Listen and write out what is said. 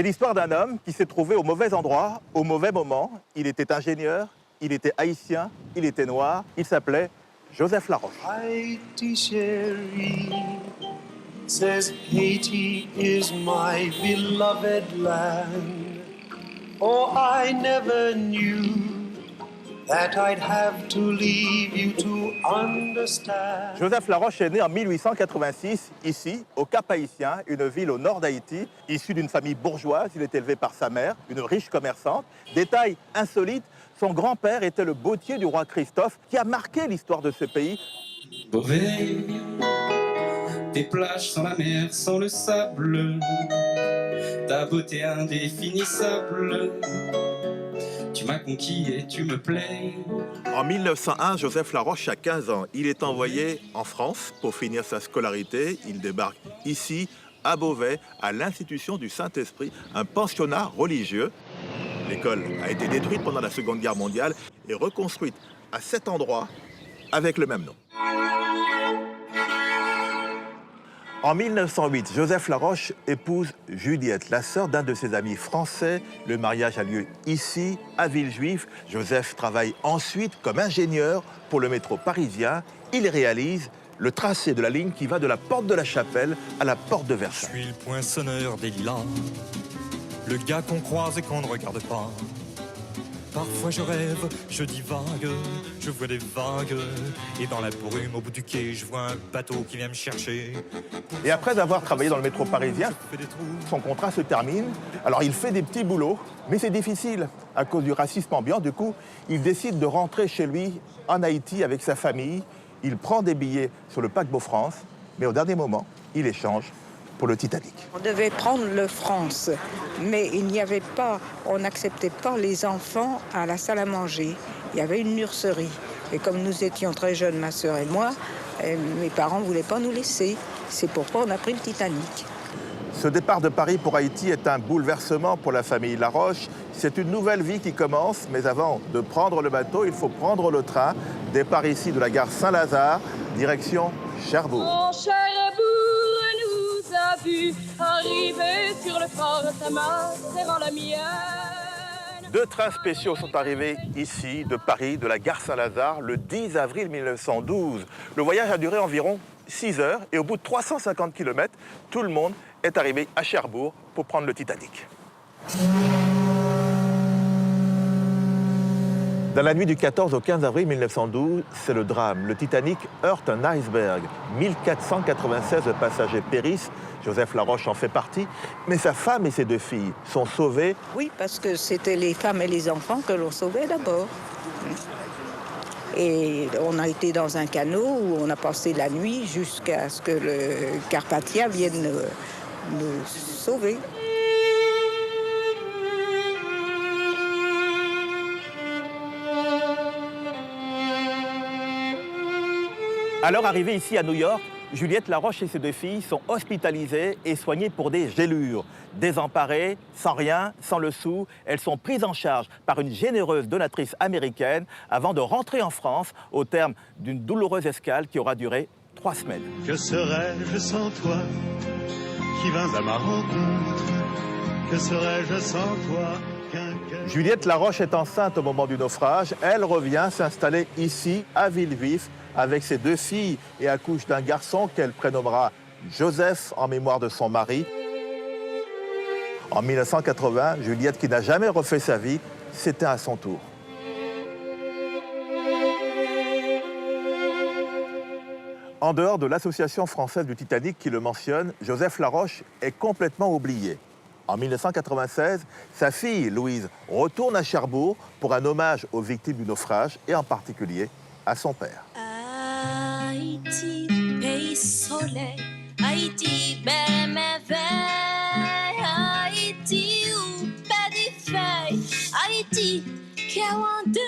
C'est l'histoire d'un homme qui s'est trouvé au mauvais endroit, au mauvais moment. Il était ingénieur, il était haïtien, il était noir. Il s'appelait Joseph Laroche. Haiti chérie, says Haiti is my beloved land. Oh, I never knew that I'd have to leave you to understand. Joseph Laroche est né en 1886, ici, au Cap-Haïtien, une ville au nord d'Haïti. Issu d'une famille bourgeoise, il est élevé par sa mère, une riche commerçante. Détail insolite, son grand-père était le bottier du roi Christophe, qui a marqué l'histoire de ce pays. Beauvais, tes plages sans la mer, sans le sable, ta beauté indéfinissable. Tu m'as conquis et tu me plais. En 1901, Joseph Laroche a 15 ans. Il est envoyé en France pour finir sa scolarité. Il débarque ici, à Beauvais, à l'Institution du Saint-Esprit, un pensionnat religieux. L'école a été détruite pendant la Seconde Guerre mondiale et reconstruite à cet endroit avec le même nom. En 1908, Joseph Laroche épouse Juliette, la sœur d'un de ses amis français. Le mariage a lieu ici, à Villejuif. Joseph travaille ensuite comme ingénieur pour le métro parisien. Il réalise le tracé de la ligne qui va de la porte de la Chapelle à la porte de Versailles. Je suis le poinçonneur des lilas, le gars qu'on croise et qu'on ne regarde pas. Parfois je rêve, je divague, je vois des vagues. Et dans la brume au bout du quai, je vois un bateau qui vient me chercher. Et après avoir travaillé dans le métro parisien, son contrat se termine. Alors il fait des petits boulots, mais c'est difficile à cause du racisme ambiant. Du coup, il décide de rentrer chez lui en Haïti avec sa famille. Il prend des billets sur le paquebot France, mais au dernier moment, il échange pour le Titanic. On devait prendre le France, mais il n'y avait pas, on n'acceptait pas les enfants à la salle à manger. Il y avait une nurserie. Et comme nous étions très jeunes, ma sœur et moi, mes parents ne voulaient pas nous laisser. C'est pourquoi on a pris le Titanic. Ce départ de Paris pour Haïti est un bouleversement pour la famille Laroche. C'est une nouvelle vie qui commence, mais avant de prendre le bateau, il faut prendre le train. Départ ici de la gare Saint-Lazare, direction Cherbourg. En Cherbourg, nous a vu arriver sur le port de sa main, serrant la mienne. 2 trains spéciaux sont arrivés ici, de Paris, de la gare Saint-Lazare, le 10 avril 1912. Le voyage a duré environ 6 heures et au bout de 350 km, tout le monde est arrivé à Cherbourg pour prendre le Titanic. Dans la nuit du 14 au 15 avril 1912, c'est le drame. Le Titanic heurte un iceberg. 1496 passagers périssent. Joseph Laroche en fait partie. Mais sa femme et ses 2 filles sont sauvées. Oui, parce que c'était les femmes et les enfants que l'on sauvait d'abord. Et on a été dans un canot où on a passé la nuit jusqu'à ce que le Carpathia vienne nous sauver. Alors arrivée ici à New York, Juliette Laroche et ses 2 filles sont hospitalisées et soignées pour des gélures. Désemparées, sans rien, sans le sou, elles sont prises en charge par une généreuse donatrice américaine avant de rentrer en France au terme d'une douloureuse escale qui aura duré 3 semaines. Que serais-je sans toi qui vins à ma rencontre? Que serais-je sans toi qu'un cœur... Juliette Laroche est enceinte au moment du naufrage. Elle revient s'installer ici, à Villejuif, avec ses 2 filles et accouche d'un garçon qu'elle prénommera Joseph en mémoire de son mari. En 1980, Juliette, qui n'a jamais refait sa vie, s'éteint à son tour. En dehors de l'Association française du Titanic qui le mentionne, Joseph Laroche est complètement oublié. En 1996, sa fille, Louise, retourne à Cherbourg pour un hommage aux victimes du naufrage et en particulier à son père. Haïti, pays soleil, Haïti, belle merveille, Haïti, où pas des feuilles, Haïti, cœur en deux.